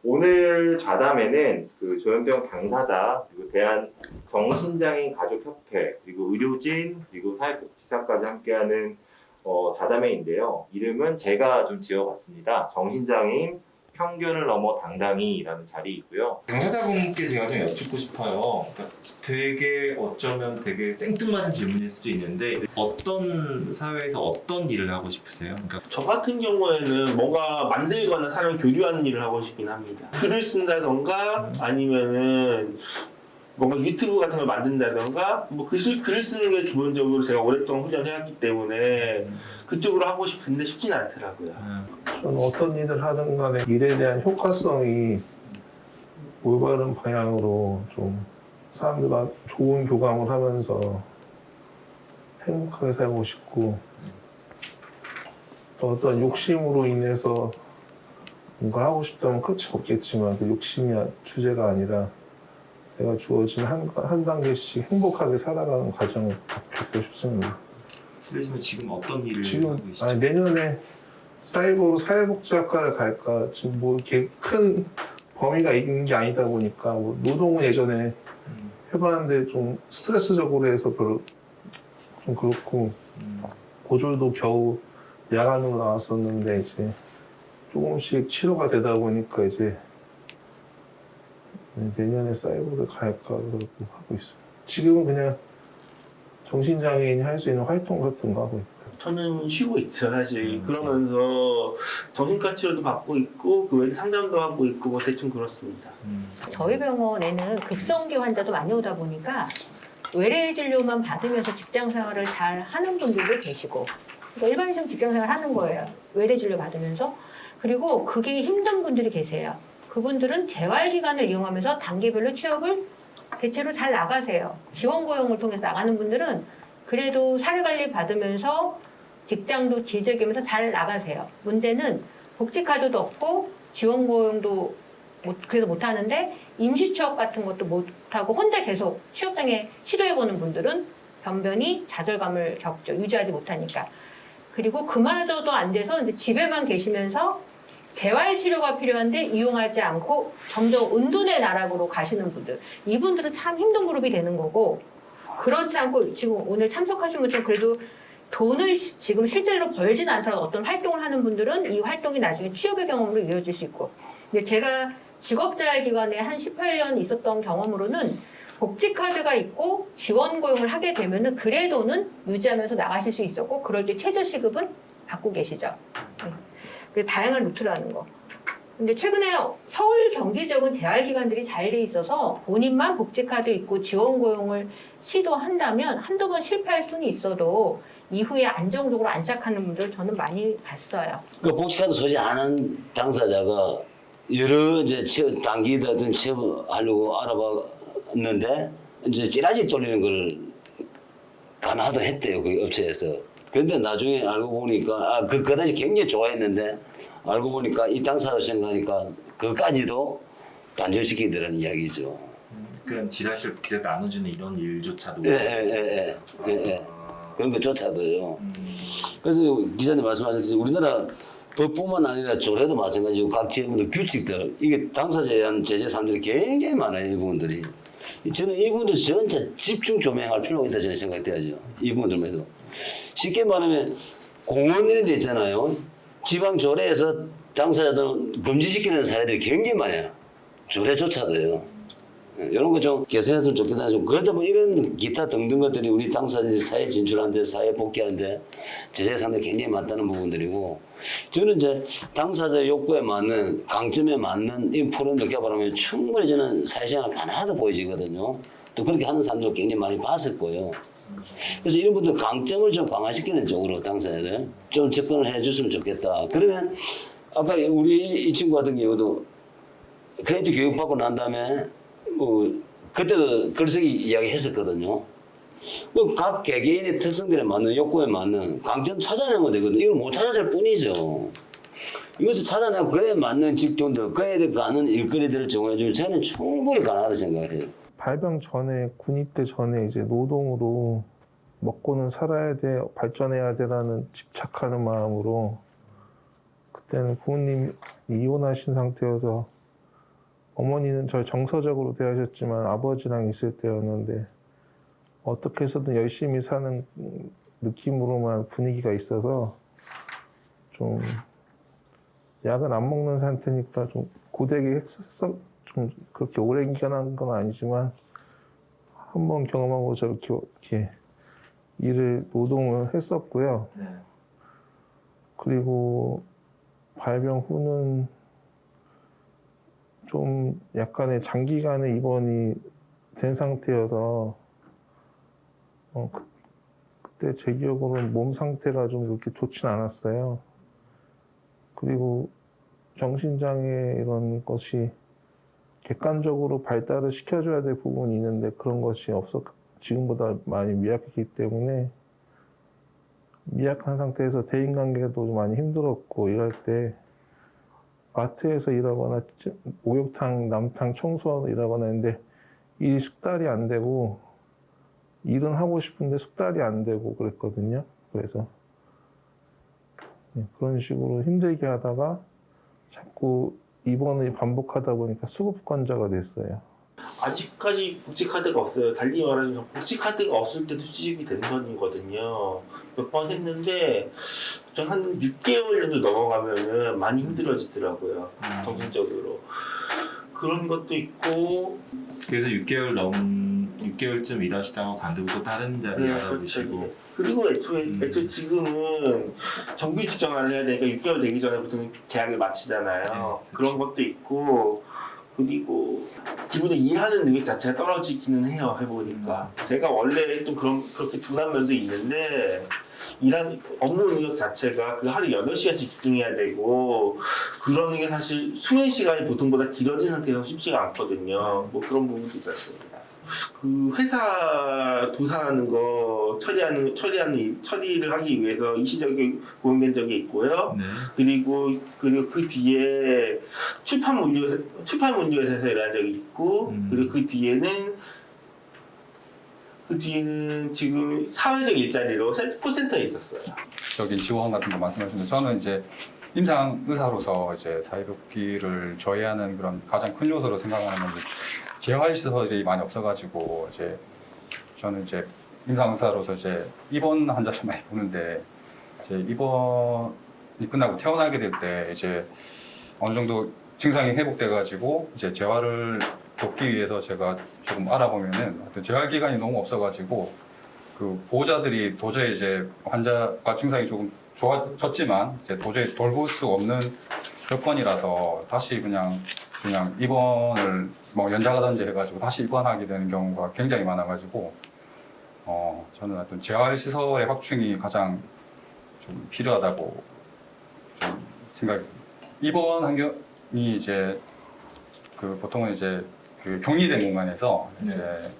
오늘 좌담회는 그 조현병 당사자, 그리고 대한 정신장애인 가족협회, 그리고 의료진, 그리고 사회복지사까지 함께하는 좌담회인데요. 이름은 제가 좀 지어봤습니다. 정신장애인 편견을 넘어 당당히라는 자리이고요. 당사자분께 제가 좀 여쭙고 싶어요. 그러니까 되게 어쩌면 되게 생뚱맞은 질문일 수도 있는데 어떤 사회에서 어떤 일을 하고 싶으세요? 그러니까 저 같은 경우에는 뭔가 만들거나 사람을 교류하는 일을 하고 싶긴 합니다. 글을 쓴다던가 아니면은 뭔가 유튜브 같은 걸 만든다던가 뭐 글을 쓰는 게 기본적으로 제가 오랫동안 훈련해왔기 때문에 그쪽으로 하고 싶은데 쉽진 않더라고요. 저는 어떤 일을 하든 간에 일에 대한 효과성이 올바른 방향으로 좀 사람들과 좋은 교감을 하면서 행복하게 살고 싶고, 또 어떤 욕심으로 인해서 뭔가 하고 싶다면 끝이 없겠지만 그 욕심이 주제가 아니라 내가 주어진 한 단계씩 행복하게 살아가는 과정을 겪고 싶습니다. 실례지만 지금 어떤 일을 지금 하고 계시죠? 내년에 사회복지학과를 갈까, 지금 뭐 이렇게 큰 범위가 있는 게 아니다 보니까 뭐 노동은 예전에 해봤는데 좀 스트레스적으로 해서 별로 좀 그렇고, 고졸도 겨우 야간으로 나왔었는데 이제 조금씩 치료가 되다 보니까 이제 내년에 사이버를 갈까 그러고 하고 있어요. 지금은 그냥 정신장애인이 할 수 있는 활동 같은 거 하고 있어요. 저는 쉬고 있죠 사실. 그러면서 정신과 치료도 받고 있고 그 외에 상담도 하고 있고 뭐 대충 그렇습니다. 저희 병원에는 급성기 환자도 많이 오다 보니까 외래 진료만 받으면서 직장 생활을 잘 하는 분들도 계시고, 그러니까 일반적인 직장 생활 하는 거예요. 외래 진료 받으면서. 그리고 그게 힘든 분들이 계세요. 그분들은 재활 기간을 이용하면서 단계별로 취업을 대체로 잘 나가세요. 지원 고용을 통해서 나가는 분들은 그래도 사례 관리 받으면서 직장도 지적이면서 잘 나가세요. 문제는 복지카드도 없고 지원 고용도 그래서 못 하는데 임시 취업 같은 것도 못 하고 혼자 계속 취업장에 시도해보는 분들은 변변히 좌절감을 겪죠. 유지하지 못하니까. 그리고 그마저도 안 돼서 이제 집에만 계시면서 재활 치료가 필요한데 이용하지 않고 점점 은둔의 나락으로 가시는 분들, 이분들은 참 힘든 그룹이 되는 거고, 그렇지 않고 지금 오늘 참석하신 분처럼 그래도 돈을 지금 실제로 벌지는 않더라도 어떤 활동을 하는 분들은 이 활동이 나중에 취업의 경험으로 이어질 수 있고. 근데 제가 직업재활기관에 한 18년 있었던 경험으로는 복지카드가 있고 지원 고용을 하게 되면은 그래도는 유지하면서 나가실 수 있었고, 그럴 때 최저시급은 받고 계시죠. 다양한 루트라는 거. 근데 최근에 서울 경기 지역은 재활기관들이 잘 돼 있어서 본인만 복지카드 있고 지원 고용을 시도한다면 한두 번 실패할 수는 있어도 이후에 안정적으로 안착하는 분들 저는 많이 봤어요. 그 복지카드 소지 안 한 당사자가 여러 이제 취업 단기든 취업하려고 알아봤는데 이제 찌라시 돌리는 걸 가능하다 했대요, 그 업체에서. 그런데 나중에 알고 보니까 그다지 굉장히 좋아했는데 알고 보니까 이 당사자 생각하니까 그까지도 단절시키더라는 이야기죠. 그러니까 지라시를 그냥 나눠주는 이런 일조차도 예. 그런 것조차도요. 그래서 기자님 말씀하셨듯이 우리나라 법뿐만 아니라 조례도 마찬가지고 각 지역의 규칙들, 이게 당사자에 대한 제재 사항들이 굉장히 많아요, 이 부분들이. 저는 이 부분들 전체 집중 조명할 필요가 있다 저는 생각돼야죠. 이 부분들에도. 쉽게 말하면 공원 이런 데 있잖아요. 지방 조례에서 당사자들은 금지시키는 사례들이 굉장히 많아요. 조례조차도요. 이런 거 좀 개선했으면 좋겠다. 좀 그러다 보면 이런 기타 등등 것들이 우리 당사자들이 사회 진출하는데, 사회 복귀하는데 제재 사항들이 굉장히 많다는 부분들이고, 저는 이제 당사자 욕구에 맞는, 강점에 맞는 이 프로그램을 개발하면 충분히 저는 사회생활 가능하다 보여지거든요. 또 그렇게 하는 사람들 굉장히 많이 봤을 거예요. 그래서 이런 분들 강점을 좀 강화시키는 쪽으로 당사자들 좀 접근을 해줬으면 좋겠다. 그러면 아까 우리 이 친구 같은 경우도 크레디트 교육받고 난 다음에 그때도 글쓰기 이야기 했었거든요. 각 개개인의 특성들에 맞는, 욕구에 맞는 강점 찾아내면 되거든요. 이걸 못 찾았을 뿐이죠. 이것을 찾아내고 그에 맞는 직종들, 그에 가는 일거리들을 정해주면 저는 충분히 가능하다고 생각해요. 발병 전에, 군입대 전에 이제 노동으로 먹고는 살아야 돼, 발전해야 돼라는 집착하는 마음으로, 그때는 부모님이 이혼하신 상태여서 어머니는 절 정서적으로 대하셨지만 아버지랑 있을 때였는데 어떻게 해서든 열심히 사는 느낌으로만 분위기가 있어서 좀 약은 안 먹는 상태니까 좀 고되게 했었 좀 그렇게 오랜 기간 한 건 아니지만 한 번 경험하고 저렇게 이렇게 노동을 했었고요. 네. 그리고 발병 후는 좀 약간의 장기간의 입원이 된 상태여서 그때 제 기억으로는 몸 상태가 좀 그렇게 좋진 않았어요. 그리고 정신장애 이런 것이 객관적으로 발달을 시켜줘야 될 부분이 있는데 그런 것이 지금보다 많이 미약했기 때문에 미약한 상태에서 대인관계도 좀 많이 힘들었고 이럴 때 마트에서 일하거나 목욕탕, 남탕 청소하고 일하거나 했는데 일이 숙달이 안 되고 일은 하고 싶은데 숙달이 안 되고 그랬거든요. 그래서 그런 식으로 힘들게 하다가 자꾸 입원을 반복하다 보니까 수급관자가 됐어요. 아직까지 복지카드가 없어요. 달리 말하면 복지카드가 없을 때도 수집이 된 선이거든요. 몇 번 했는데 전 한 6개월 정도 넘어가면은 많이 힘들어지더라고요. 정신적으로. 그런 것도 있고. 그래서 6개월쯤 일하시다가 관두고 또 다른 자리 알아보시고. 그렇죠. 그리고 애초에 지금은 정규직 생활을 해야 되니까 6개월 되기 전에 보통 계약을 마치잖아요. 네, 그런 것도 있고. 그리고 기본적으로 일하는 능력 자체가 떨어지기는 해요. 해보니까 제가 원래 좀 그렇게 둔한 면도 있는데 업무 능력 자체가 그 하루 8시간씩 집중해야 되고 그러는 게 사실 수면 시간이 보통보다 길어진 상태에서 쉽지가 않거든요. 뭐 그런 부분도 있었습니다. 그 회사 도산하는 거 처리를 하기 위해서 일시적인 고용된 적이 있고요. 네. 그리고 그 뒤에 출판 문제회사에서 일한 적이 있고, 그리고 그 뒤에는 지금 사회적 일자리로 콜센터에 있었어요. 적인 지원 같은 거 말씀하셨는데 저는 이제 임상 의사로서 이제 사회복귀를 저해하는 그런 가장 큰 요소로 생각하는 건데 재활 시설이 많이 없어가지고 이제 저는 이제 임상 의사로서 이제 입원 환자를 많이 보는데 이제 입원이 끝나고 퇴원하게 될 때 이제 어느 정도 증상이 회복돼가지고 이제 재활을 돕기 위해서 제가 조금 알아보면은 하여튼 재활 기간이 너무 없어가지고 그 보호자들이 도저히 이제 환자가 증상이 조금 좋아졌지만 이제 도저히 돌볼 수 없는 여건이라서 다시 그냥 입원을 뭐 연장하든지 해가지고 다시 입원하게 되는 경우가 굉장히 많아가지고 저는 하여튼 재활 시설의 확충이 가장 좀 필요하다고 좀 생각합니다. 입원 환경이 이제 그 보통은 이제 그 격리된 공간에서 네. 이제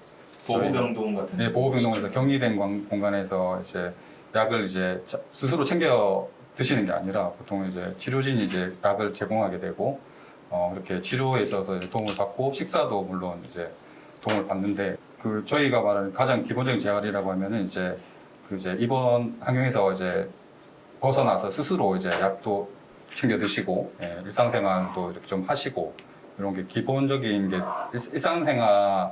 보호병동 같은. 네, 보호병동에서 격리된 공간에서 이제 약을 이제 스스로 챙겨 드시는 게 아니라 보통 이제 치료진이 이제 약을 제공하게 되고 이렇게 치료에 있어서 이제 도움을 받고 식사도 물론 이제 도움을 받는데 그 저희가 말하는 가장 기본적인 재활이라고 하면은 이제 입원 환경에서 이제 벗어나서 스스로 이제 약도 챙겨 드시고 일상생활도 이렇게 좀 하시고 이런 게 기본적인 게 일상생활을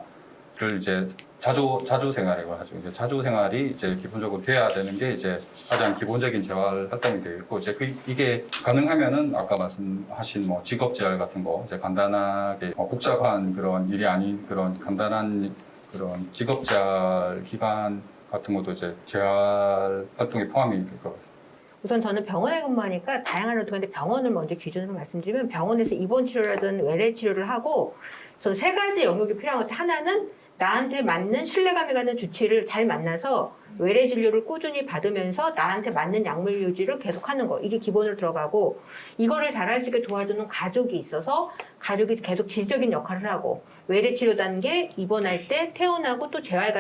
이제 자주 생활이라고 하죠. 이제 자주 생활이 이제 기본적으로 돼야 되는 게 이제 가장 기본적인 재활 활동이 되어 있고 이제 이게 가능하면은 아까 말씀하신 뭐 직업 재활 같은 거 이제 간단하게 복잡한 그런 일이 아닌 그런 간단한 그런 직업 재활 기간 같은 것도 이제 재활 활동에 포함이 될 것 같습니다. 우선 저는 병원에 근무하니까 다양한 활동인데 병원을 먼저 기준으로 말씀드리면 병원에서 입원 치료라든 외래 치료를 하고 저는 3가지 영역이 필요한 것 같아요. 하나는 나한테 맞는 신뢰감이 가는 주치의를 잘 만나서 외래 진료를 꾸준히 받으면서 나한테 맞는 약물 유지를 계속하는 거. 이게 기본으로 들어가고 이거를 잘할 수 있게 도와주는 가족이 있어서 가족이 계속 지지적인 역할을 하고 외래 치료 단계, 입원할 때 퇴원하고 또 재활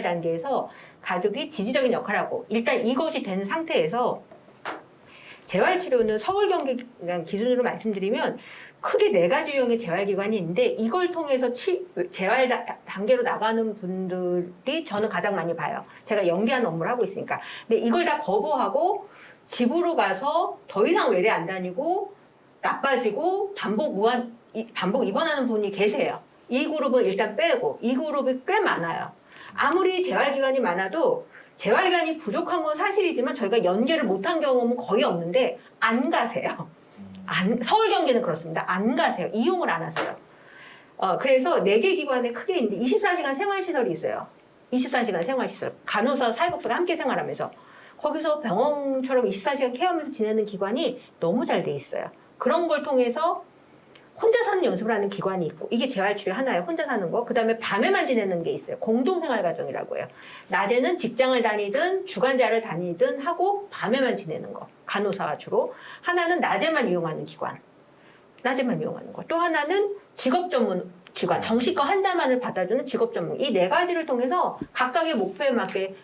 단계에서 가족이 지지적인 역할을 하고 일단 이것이 된 상태에서 재활치료는 서울 경기 기준으로 말씀드리면 크게 4가지 유형의 재활기관이 있는데 이걸 통해서 재활 단계로 나가는 분들이 저는 가장 많이 봐요. 제가 연계하는 업무를 하고 있으니까. 근데 이걸 다 거부하고 집으로 가서 더 이상 외래 안 다니고 나빠지고 반복 무한 반복 입원하는 분이 계세요. 이 그룹은 일단 빼고 이 그룹이 꽤 많아요. 아무리 재활기간이 많아도 재활기간이 부족한 건 사실이지만 저희가 연계를 못한 경험은 거의 없는데 안 가세요. 서울 경기는 그렇습니다. 안 가세요. 이용을 안 하세요. 그래서 4개 기관에 크게 있는데 24시간 생활시설이 있어요. 24시간 생활시설. 간호사, 사회복지가 함께 생활하면서 거기서 병원처럼 24시간 케어하면서 지내는 기관이 너무 잘 돼 있어요. 그런 걸 통해서 혼자 사는 연습을 하는 기관이 있고 이게 재활치료 하나예요. 혼자 사는 거. 그다음에 밤에만 지내는 게 있어요. 공동생활가정이라고 해요. 낮에는 직장을 다니든 주간자를 다니든 하고 밤에만 지내는 거. 간호사가 주로. 하나는 낮에만 이용하는 기관. 낮에만 이용하는 거. 또 하나는 직업 전문 기관. 정신과 환자만을 받아주는 직업 전문. 이 4가지를 통해서 각각의 목표에 맞게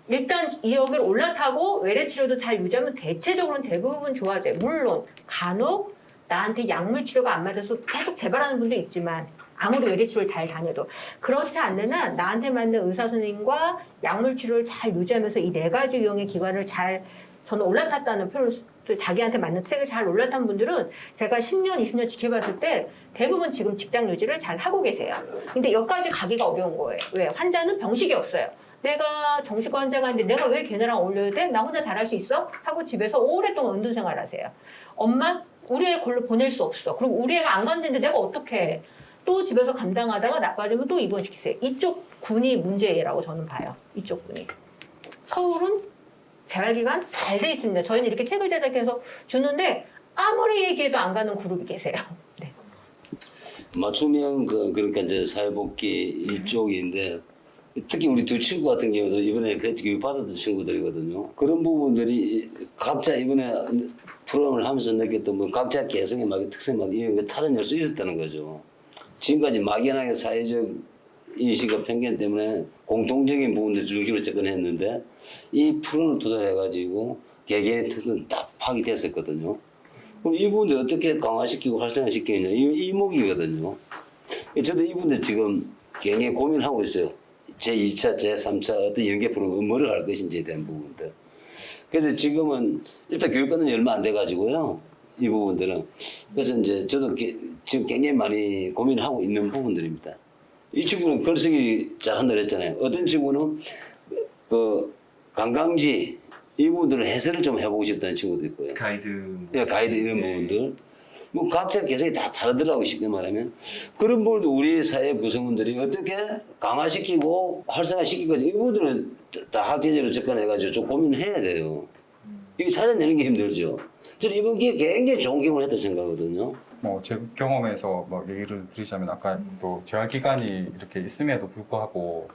일단 여기를 올라타고 외래 치료도 잘 유지하면 대체적으로는 대부분 좋아져요. 물론 간혹 나한테 약물 치료가 안 맞아서 계속 재발하는 분도 있지만 아무리 외래 치료를 잘 다녀도 그렇지 않는 한 나한테 맞는 의사 선생님과 약물 치료를 잘 유지하면서 이 4가지 유형의 기관을 잘 저는 올라탔다는 표현을 또 자기한테 맞는 트랙을 잘 올라탄 분들은 제가 10년, 20년 지켜봤을 때 대부분 지금 직장 유지를 잘 하고 계세요. 근데 여기까지 가기가 어려운 거예요. 왜? 환자는 병식이 없어요. 내가 정신과 환자가 있는데 내가 왜 걔네랑 어울려야 돼? 나 혼자 잘할 수 있어? 하고 집에서 오랫동안 은둔생활 하세요. 엄마, 우리 애 골로 보낼 수 없어. 그리고 우리 애가 안 간다는데 내가 어떻게 해? 또 집에서 감당하다가 나빠지면 또 입원시키세요. 이쪽 군이 문제라고 저는 봐요. 이쪽 군이. 서울은 재활기관 잘 돼 있습니다. 저희는 이렇게 책을 제작해서 주는데 아무리 얘기해도 안 가는 그룹이 계세요. 네. 맞춤형 그러니까 이제 사회복귀 이쪽인데 특히 우리 2 친구 같은 경우도 이번에 크리에이트 교육 받았던 친구들이거든요. 그런 부분들이 각자 이번에 프로그램을 하면서 느꼈던 뭐 각자 개성에 맞게 특성에 맞게 이런 거 찾아낼 수 있었다는 거죠. 지금까지 막연하게 사회적 인식과 편견 때문에 공통적인 부분들 중심으로 접근했는데 이 프로를 도달해가지고 개개의 특성은 딱 파악됐었거든요. 그럼 이 부분들 어떻게 강화시키고 활성화시키느냐 이 이목이거든요. 저도 이 부분들 지금 굉장히 고민하고 있어요. 제2차, 제3차 어떤 연계 프로그램 뭐를 할 것인지에 대한 부분들. 그래서 지금은 일단 교육받는 지 얼마 안 돼가지고요. 이 부분들은. 그래서 이제 저도 지금 굉장히 많이 고민을 하고 있는 부분들입니다. 이 친구는 글쓰기 잘한다고 했잖아요. 어떤 친구는 그 관광지 이 부분들을 해설을 좀 해보고 싶다는 친구도 있고요. 가이드. 예, 가이드 이런 부분들. 뭐 각자 개성이 다 다르더라고 쉽게 말하면. 그런 부분도 우리 사회 구성원들이 어떻게 강화시키고 활성화시키고 이 부분들은 다 학제제로 접근해가지고 좀 고민을 해야 돼요. 이게 찾아내는 게 힘들죠. 저는 이번 기회에 굉장히 좋은 경험을 했다고 생각하거든요. 뭐 제 경험에서 뭐 얘기를 드리자면 아까 또 재활 기간이 이렇게 있음에도 불구하고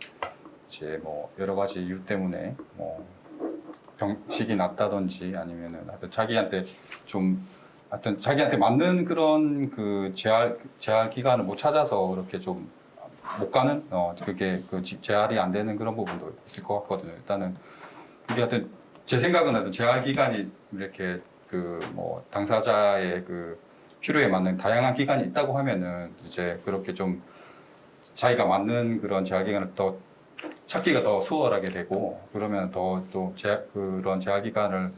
이제 뭐 여러 가지 이유 때문에 뭐 병식이 났다든지 아니면은 하여튼 자기한테 맞는 그런 그 재활 기간을 못 찾아서 그렇게 좀 못 가는 그게 그 재활이 안 되는 그런 부분도 있을 것 같거든요. 일단은 그게 하여튼 제 생각은 하여튼 재활 기간이 이렇게 그 뭐 당사자의 그 필요에 맞는 다양한 기간이 있다고 하면은 이제 그렇게 좀 자기가 맞는 그런 재활 기간을 더 찾기가 더 수월하게 되고 그러면 더 또 그런 재활 기간을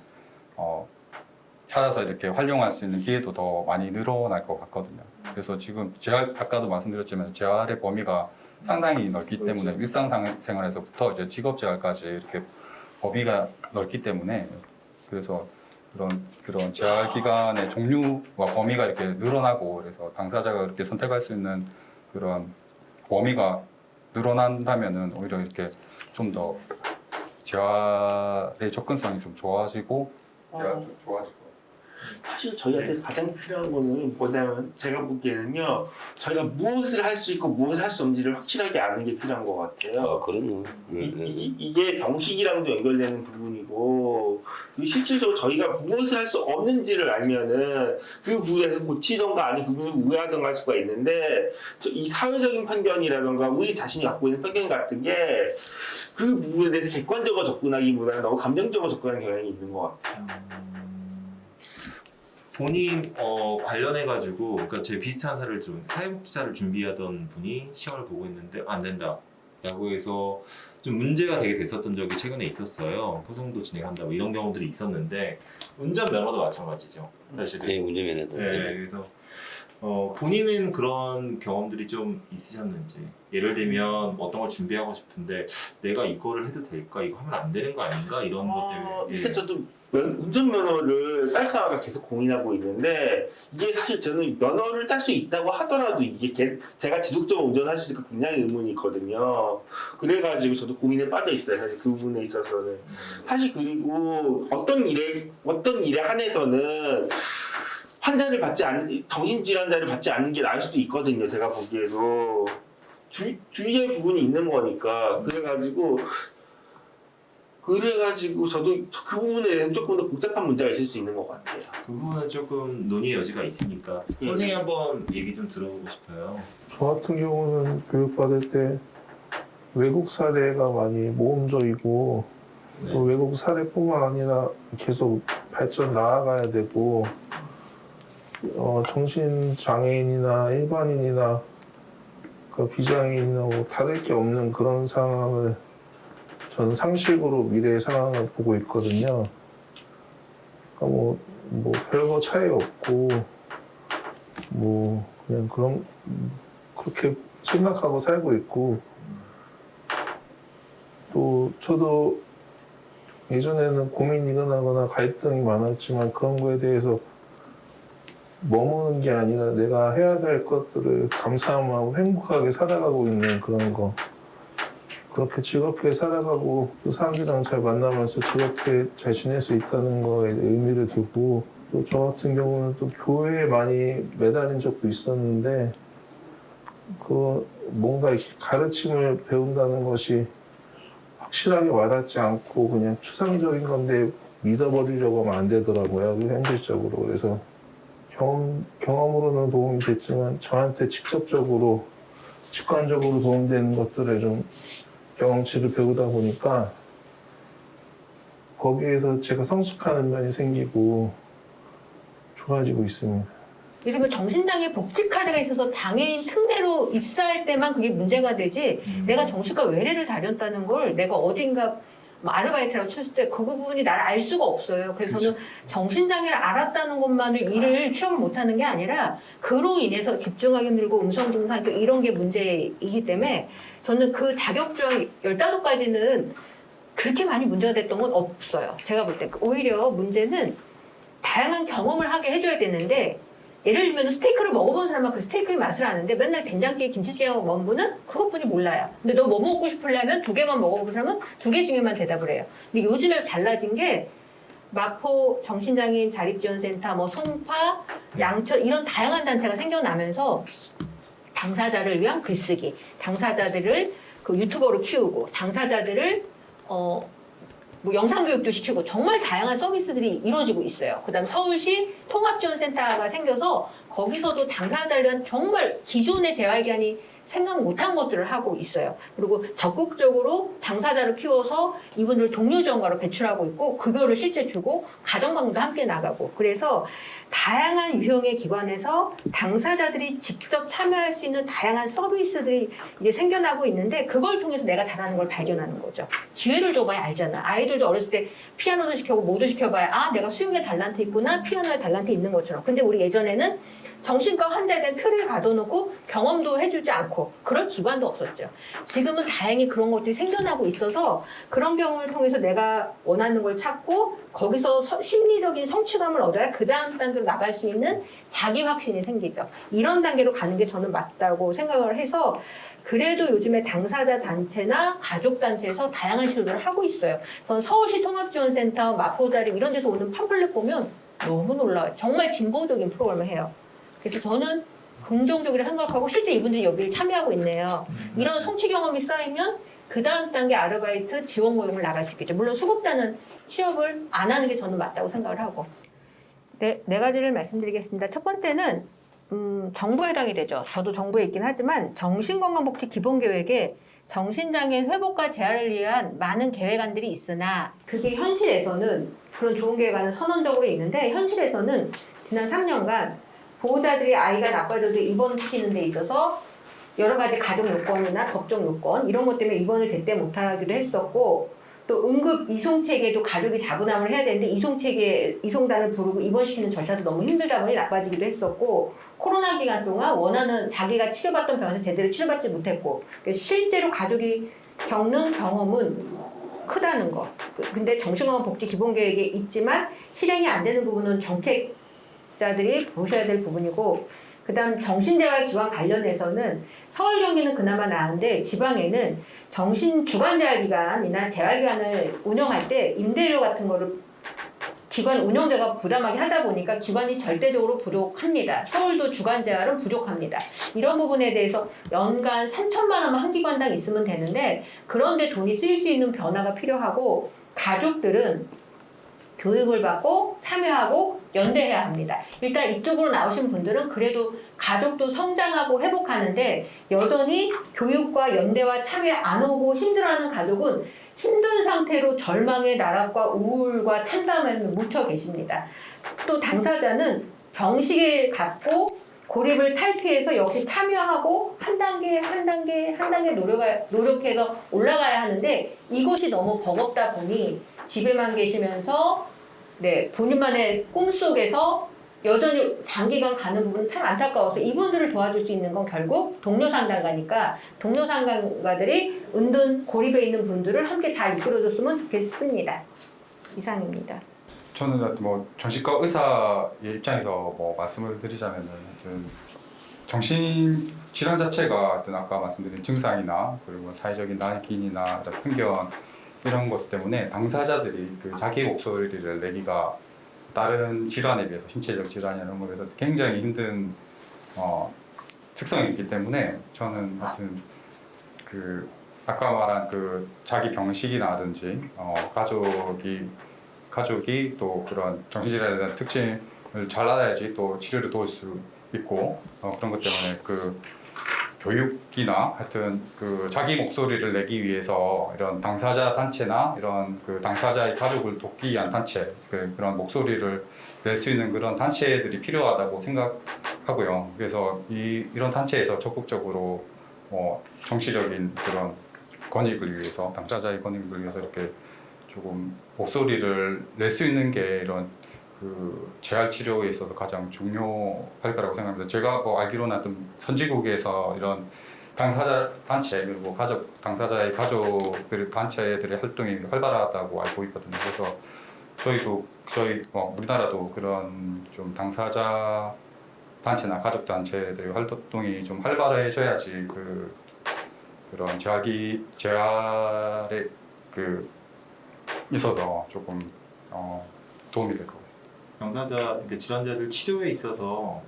찾아서 이렇게 활용할 수 있는 기회도 더 많이 늘어날 것 같거든요. 그래서 지금 재활 아까도 말씀드렸지만 재활의 범위가 상당히 넓기 때문에 일상생활에서부터 이제 직업 재활까지 이렇게 범위가 넓기 때문에 그래서 그런 재활 기간의 종류와 범위가 이렇게 늘어나고 그래서 당사자가 이렇게 선택할 수 있는 그런 범위가 늘어난다면은 오히려 이렇게 좀 더 재활의 접근성이 좀 좋아지고 좀 좋아지고. 사실 저희한테 가장 필요한 거는 뭐냐면 제가 보기에는요 저희가 무엇을 할 수 있고 무엇을 할 수 없는지를 확실하게 아는 게 필요한 것 같아요. 그럼요. 이게 병식이랑도 연결되는 부분이고 실질적으로 저희가 무엇을 할 수 없는지를 알면은 그 부분에서 고치던가 아니면 그 부분을 우회하던가 할 수가 있는데 이 사회적인 편견이라던가 우리 자신이 갖고 있는 편견 같은 게 그 부분에 대해서 객관적으로 접근하기보다는 너무 감정적으로 접근하는 경향이 있는 것 같아요. 본인 관련해가지고 그러니까 제 비슷한 사례를 들은 사회복지사를 준비하던 분이 시험을 보고 있는데 안 된다 라고 해서 좀 문제가 되게 됐었던 적이 최근에 있었어요. 소송도 진행한다고 이런 경우들이 있었는데 운전면허도 마찬가지죠. 사실은. 네, 운전면허도. 네, 그래서 본인은 그런 경험들이 좀 있으셨는지, 예를 들면 어떤 걸 준비하고 싶은데 내가 이거를 해도 될까? 이거 하면 안 되는 거 아닌가? 이런 것 때문에. 일단 저도 운전면허를 딸까 계속 고민하고 있는데 이게 사실 저는 면허를 딸 수 있다고 하더라도 이게 제가 지속적으로 운전할 수 있을까 굉장히 의문이 있거든요. 그래가지고 저도 고민에 빠져 있어요. 사실 그 부분에 있어서는. 사실 그리고 어떤 일에 한해서는 환자를 정신질환자를 받지 않는 게 나을 수도 있거든요. 제가 보기에도. 주의의 부분이 있는 거니까. 그래가지고 저도 그 부분에 대해서 조금 더 복잡한 문제가 있을 수 있는 것 같아요. 그 부분은 조금 논의의 여지가 있으니까 선생님 한번 얘기 좀 들어보고 싶어요. 저 같은 경우는 교육받을 때 외국 사례가 많이 모험적이고 네. 또 외국 사례뿐만 아니라 계속 발전 나아가야 되고 정신장애인이나 일반인이나 그 비장애인이나 뭐 다를 게 없는 그런 상황을 저는 상식으로 미래의 상황을 보고 있거든요. 그러니까 뭐 별거 차이 없고 그냥 그렇게 생각하고 살고 있고 또 저도 예전에는 고민이 일어나거나 갈등이 많았지만 그런 거에 대해서 머무는 게 아니라 내가 해야 될 것들을 감사함하고 행복하게 살아가고 있는 그런 거. 그렇게 즐겁게 살아가고 또 사람들이랑 잘 만나면서 즐겁게 잘 지낼 수 있다는 거에 의미를 두고 또 저 같은 경우는 또 교회에 많이 매달린 적도 있었는데 뭔가 이렇게 가르침을 배운다는 것이 확실하게 와닿지 않고 그냥 추상적인 건데 믿어버리려고 하면 안 되더라고요. 현실적으로. 그래서 경험으로는 도움이 됐지만 저한테 직접적으로 직관적으로 도움되는 것들에 좀 경험치를 배우다 보니까 거기에서 제가 성숙하는 면이 생기고 좋아지고 있습니다. 예를 들면 정신장애 복지카드가 있어서 장애인 특례로 입사할 때만 그게 문제가 되지 내가 정신과 외래를 다녔다는 걸 내가 어딘가 뭐 아르바이트라고 쳤을 때 그 부분이 나를 알 수가 없어요. 그래서 저는 정신장애를 알았다는 것만으로 일을 취업을 못하는 게 아니라 그로 인해서 집중하기 힘들고 음성 증상 이런 게 문제이기 때문에 저는 그 자격증 15가지는 그렇게 많이 문제가 됐던 건 없어요. 제가 볼 때 오히려 문제는 다양한 경험을 하게 해줘야 되는데 예를 들면 스테이크를 먹어본 사람은 그 스테이크의 맛을 아는데 맨날 된장찌개 김치찌개하고 먹은 분은 그것뿐이 몰라요. 근데 너 뭐 먹고 싶으려면 2개만 먹어본 사람은 2개 중에만 대답을 해요. 근데 요즘에 달라진 게 마포 정신장애인 자립지원센터, 뭐 송파, 양천 이런 다양한 단체가 생겨나면서 당사자를 위한 글쓰기, 당사자들을 그 유튜버로 키우고 당사자들을 뭐 영상교육도 시키고 정말 다양한 서비스들이 이루어지고 있어요. 그 다음 서울시 통합지원센터가 생겨서 거기서도 당사자를 위한 정말 기존의 재활기관이 생각 못한 것들을 하고 있어요. 그리고 적극적으로 당사자를 키워서 이분들 동료 지원가로 배출하고 있고 급여를 실제 주고 가정방문도 함께 나가고 그래서 다양한 유형의 기관에서 당사자들이 직접 참여할 수 있는 다양한 서비스들이 이제 생겨나고 있는데 그걸 통해서 내가 잘하는 걸 발견하는 거죠. 기회를 줘봐야 알잖아. 아이들도 어렸을 때 피아노도 시켜보고 뭐도 시켜봐야 아 내가 수영에 달란트 있구나 피아노에 달란트 있는 것처럼. 근데 우리 예전에는 정신과 환자에 대한 틀에 가둬놓고 경험도 해주지 않고 그럴 기관도 없었죠. 지금은 다행히 그런 것들이 생겨나고 있어서 그런 경험을 통해서 내가 원하는 걸 찾고 거기서 심리적인 성취감을 얻어야 그 다음 단계로 나갈 수 있는 자기 확신이 생기죠. 이런 단계로 가는 게 저는 맞다고 생각을 해서 그래도 요즘에 당사자 단체나 가족 단체에서 다양한 시도를 하고 있어요. 저는 서울시 통합지원센터, 마포자립 이런 데서 오는 팜플렛 보면 너무 놀라워요. 정말 진보적인 프로그램을 해요. 그래서 저는 긍정적으로 생각하고 실제 이분들이 여기를 참여하고 있네요. 이런 성취 경험이 쌓이면 그 다음 단계 아르바이트 지원 고용을 나갈 수 있겠죠. 물론 수급자는 취업을 안 하는 게 저는 맞다고 생각을 하고. 네 가지를 말씀드리겠습니다. 첫 번째는 정부에 해당이 되죠. 저도 정부에 있긴 하지만 정신건강복지 기본계획에 정신장애인 회복과 재활을 위한 많은 계획안들이 있으나 그게 현실에서는 그런 좋은 계획안은 선언적으로 있는데 현실에서는 지난 3년간 보호자들이 아이가 나빠져도 입원시키는 데 있어서 여러 가지 가족 요건이나 법적 요건 이런 것 때문에 입원을 제때 못하기도 했었고 또 응급 이송체계도 가족이 자분함을 해야 되는데 이송단을 부르고 입원시키는 절차도 너무 힘들다 보니 나빠지기도 했었고 코로나 기간 동안 원하는 자기가 치료받던 병원에서 제대로 치료받지 못했고 실제로 가족이 겪는 경험은 크다는 거. 근데 정신건강복지 기본계획에 있지만 실행이 안 되는 부분은 정책자들이 보셔야 될 부분이고 그다음 정신재활기관 관련해서는 서울 경기는 그나마 나은데 지방에는 정신주간재활기관이나 재활기관을 운영할 때 임대료 같은 거를 기관 운영자가 부담하게 하다 보니까 기관이 절대적으로 부족합니다. 서울도 주간재활은 부족합니다. 이런 부분에 대해서 연간 3천만 원만 한 기관당 있으면 되는데 그런데 돈이 쓰일 수 있는 변화가 필요하고 가족들은 교육을 받고 참여하고 연대해야 합니다. 일단 이쪽으로 나오신 분들은 그래도 가족도 성장하고 회복하는데 여전히 교육과 연대와 참여 안 오고 힘들어하는 가족은 힘든 상태로 절망의 나락과 우울과 참담함에 묻혀 계십니다. 또 당사자는 병식을 갖고 고립을 탈피해서 역시 참여하고 한 단계 노력해서 올라가야 하는데 이것이 너무 버겁다 보니 집에만 계시면서 본인만의 꿈속에서 여전히 장기간 가는 부분은 참 안타까워서 이분들을 도와줄 수 있는 건 결국 동료 상담가니까 동료 상담가들이 은둔 고립에 있는 분들을 함께 잘 이끌어줬으면 좋겠습니다. 이상입니다. 저는 뭐 정신과 의사의 입장에서 뭐 말씀을 드리자면은 정신 질환 자체가 아까 말씀드린 증상이나 그리고 사회적인 낙인이나 편견 이런 것 때문에 당사자들이 그 자기 목소리를 내기가 다른 질환에 비해서 신체적 질환이나 이런 거에 비해서 굉장히 힘든 특성이 있기 때문에 저는 하여튼 그 아까 말한 그 자기 병식이라든지 가족이 또 그런 정신질환에 대한 특징을 잘 알아야지 또 치료를 도울 수 있고 그런 것 때문에 그 교육이나 하여튼 그 자기 목소리를 내기 위해서 이런 당사자 단체나 이런 그 당사자의 가족을 돕기 위한 단체 그런 목소리를 낼 수 있는 그런 단체들이 필요하다고 생각하고요. 그래서 이런 단체에서 적극적으로 정치적인 그런 권익을 위해서 당사자의 권익을 위해서 이렇게 조금 목소리를 낼 수 있는 게 이런 그 재활 치료에 있어서 가장 중요할 거라고 생각합니다. 제가 알기로는 어떤 선진국에서 이런 당사자 단체 그리고 당사자의 가족들 단체들의 활동이 활발하다고 알고 있거든요. 그래서 저희 우리나라도 그런 좀 당사자 단체나 가족 단체들의 활동이 좀 활발해져야지 그런 재활에 있어서 조금 도움이 될 것 같아요. 그러니까 질환자들 치료에 있어서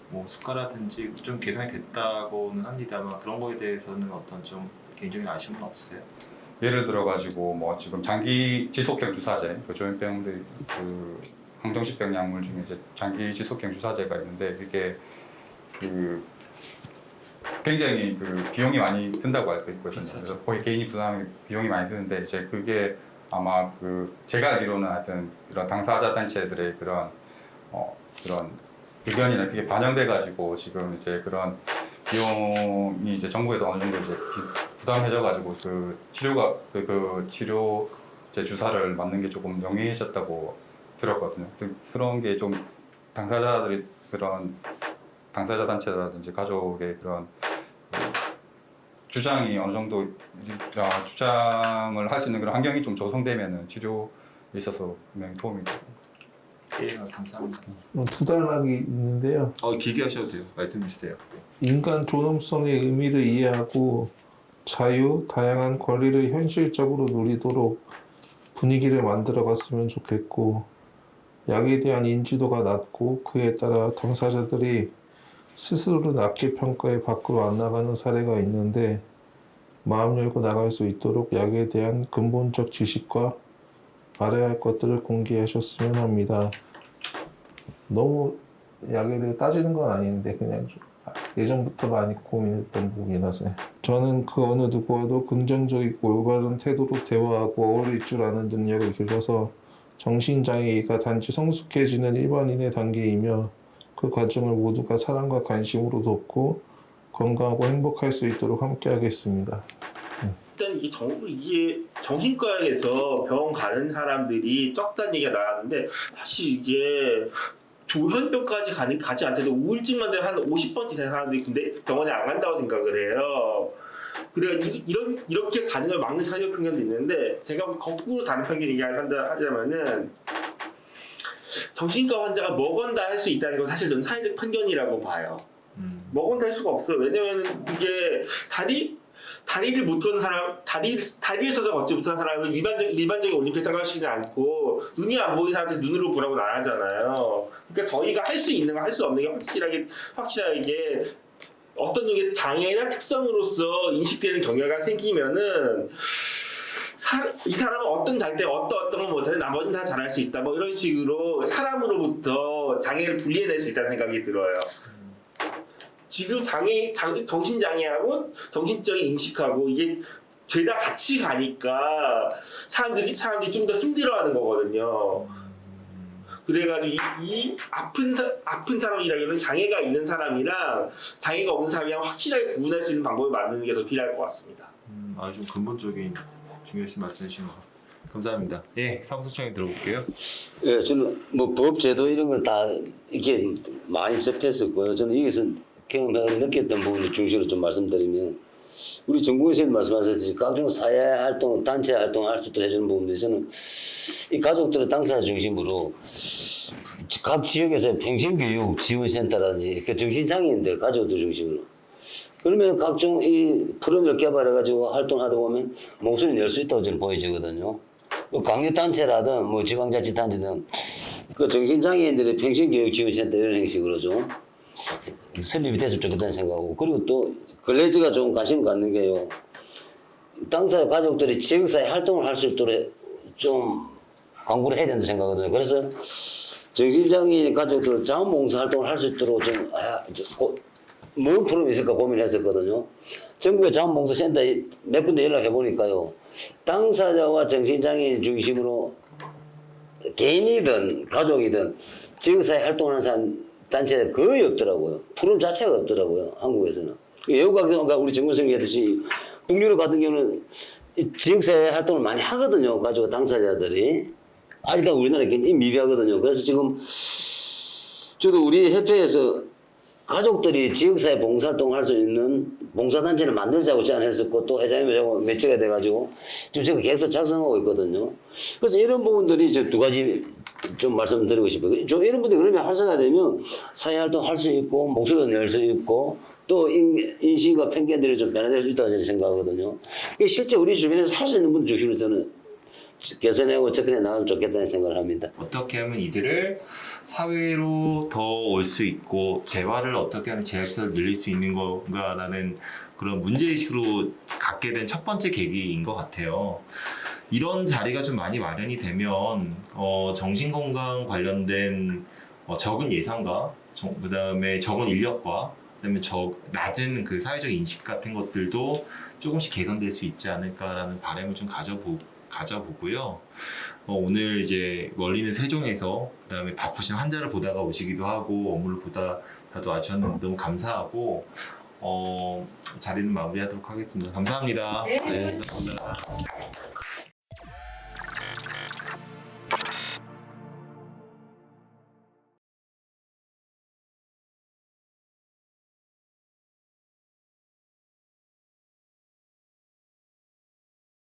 뭐 수가라든지 좀 개선이 됐다고는 합니다만 그런 거에 대해서는 어떤 좀 개인적인 아쉬움은 없으세요? 예를 들어 가지고 뭐 지금 장기 지속형 주사제, 그 조현병들 그 항정식병 약물 중에 이제 장기 지속형 주사제가 있는데 이게 굉장히 비용이 많이 든다고 알고 있거든요. 비싸죠. 그래서 거의 개인이 부담이 비용이 많이 드는데 이제 그게 아마 제가 알기로는 하여튼 이런 당사자 단체들의 그런 의견이나 그게 반영돼 가지고 지금 이제 그런 비용이 이제 정부에서 어느 정도 이제 부담해져 가지고 치료 이제 주사를 맞는 게 조금 용이해졌다고 들었거든요. 그런 게 좀 당사자들이 그런 당사자 단체라든지 가족의 그런 주장이 어느 정도 주장을 할 수 있는 그런 환경이 좀 조성되면은 치료에 있어서 분명히 도움이 돼요. 예, 감사합니다. 두 단락이 있는데요. 길게 하셔도 돼요. 말씀 주세요. 인간 존엄성의 의미를 이해하고 자유, 다양한 권리를 현실적으로 누리도록 분위기를 만들어갔으면 좋겠고 약에 대한 인지도가 낮고 그에 따라 당사자들이 스스로를 낮게 평가해 밖으로 안 나가는 사례가 있는데 마음 열고 나갈 수 있도록 약에 대한 근본적 지식과 알아야 할 것들을 공개하셨으면 합니다. 너무 약에 대해 따지는 건 아닌데 그냥 좀 예전부터 많이 고민했던 부분이라서요. 저는 그 어느 누구와도 긍정적이고 올바른 태도로 대화하고 어울릴 줄 아는 능력을 길러서 정신장애가 단지 성숙해지는 일반인의 단계이며 그 과정을 모두가 사랑과 관심으로 돕고 건강하고 행복할 수 있도록 함께하겠습니다. 일단 이게 정신과에서 병원 가는 사람들이 적다는 얘기가 나왔는데 사실 이게 조현병까지 가지 않더라도 우울증만 되면 한 50% 이상 사람들이 근데 병원에 안 간다고 생각을 해요. 그래 이렇게 가는 걸 막는 사회적 편견도 있는데 제가 거꾸로 다른 편견 얘기하자면은 정신과 환자가 뭐건다 할 수 있다는 건 사실 저는 사회적 편견이라고 봐요. 뭐건다 할 수가 없어요. 왜냐면 이게 다리를 못 걷는 사람, 다리를 써서 걷지 못하는 사람은 일반적인 올림픽 참가하시지 않고 눈이 안 보이는 사람한테 눈으로 보라고 안 하잖아요. 그러니까 저희가 할 수 있는 거 할 수 없는 게 확실하게 어떤 종의 장애나 특성으로서 인식되는 경향가 생기면은 이 사람은 어떤 장애 때문에 어떤 건 못하는데 나머지는 다 잘할 수 있다. 뭐 이런 식으로 사람으로부터 장애를 분리해낼 수 있다는 생각이 들어요. 지금 정신장애하고 정신적인 인식하고 이게 죄다 같이 가니까 사람들이 좀 더 힘들어하는 거거든요. 그래가지고 이 아픈 사람이라기보다는 장애가 있는 사람이랑 장애가 없는 사람이랑 확실하게 구분할 수 있는 방법을 만드는 게 더 필요할 것 같습니다. 아주 근본적인 중요하신 말씀해 주신 것 같아요. 감사합니다. 예, 사무소장님 들어볼게요. 예, 저는 뭐 법 제도 이런 걸 다 이렇게 많이 접했었고요. 저는 여기서 경험하고 느꼈던 부분을 중심으로 좀 말씀드리면 우리 전국의 선생님 말씀하셨듯이 각종 사회 활동, 단체 활동을 할 수도 해주는 부분인데 저는 이 가족들의 당사자 중심으로 각 지역에서 평생교육 지원센터라든지 그 정신장애인들 가족들 중심으로 그러면 각종 이 프로그램을 개발해가지고 활동하다 보면 목소리 낼 수 있다고 저는 보여지거든요. 뭐 강요단체라든 뭐 지방자치단체든 그 정신장애인들의 평생교육 지원센터 이런 형식으로 좀 설립이 됐으면 좋겠다는 생각하고 그리고 또 근래 제가 좀 관심 갖는 게요. 당사자 가족들이 지역사회 활동을 할 수 있도록 좀 광고를 해야 된다 생각하거든요. 그래서 정신장애인 가족들 자원봉사 활동을 할 수 있도록 좀 뭔 프로그램이 있을까 고민했었거든요. 전국의 자원봉사센터에 몇 군데 연락해 보니까요. 당사자와 정신장애인 중심으로 개인이든 가족이든 지역사회 활동을 하는 사람 단체가 거의 없더라고요. 프로그램 자체가 없더라고요. 한국에서는. 외국가 우리 정근생이 했듯이 북유럽 같은 경우는 지역사회 활동을 많이 하거든요. 가족 당사자들이. 아직까지 우리나라에 굉장히 미비하거든요. 그래서 지금 저도 우리 협회에서 가족들이 지역사회 봉사활동을 할 수 있는 봉사단체를 만들자고 제안했었고 또 회장님하고 매치가 돼가지고 지금 제가 계속 작성하고 있거든요. 그래서 이런 부분들이 저 두 가지 좀 말씀드리고 싶어요. 이런 분들이 그러면 활성화되면 사회활동 할 수 있고 목소리도 낼 수 있고 또 인식과 편견들이 좀 변화될 수 있다고 저는 생각하거든요. 실제 우리 주변에서 할 수 있는 분들 중심으로 저는 개선하고 접근해 나가면 좋겠다는 생각을 합니다. 어떻게 하면 이들을 사회로 더 올 수 있고 재활을 어떻게 하면 재활시설을 늘릴 수 있는 건가라는 그런 문제의식으로 갖게 된 첫 번째 계기인 것 같아요. 이런 자리가 좀 많이 마련이 되면 정신건강 관련된 적은 예산과 그다음에 적은 인력과 그다음에 낮은 그 사회적 인식 같은 것들도 조금씩 개선될 수 있지 않을까라는 바람을 좀 가져보고요. 오늘 이제 멀리는 세종에서 그다음에 바쁘신 환자를 보다가 오시기도 하고 업무를 보다가도 와주셨는데 너무 감사하고 자리는 마무리하도록 하겠습니다. 감사합니다. 네. 네, 감사합니다.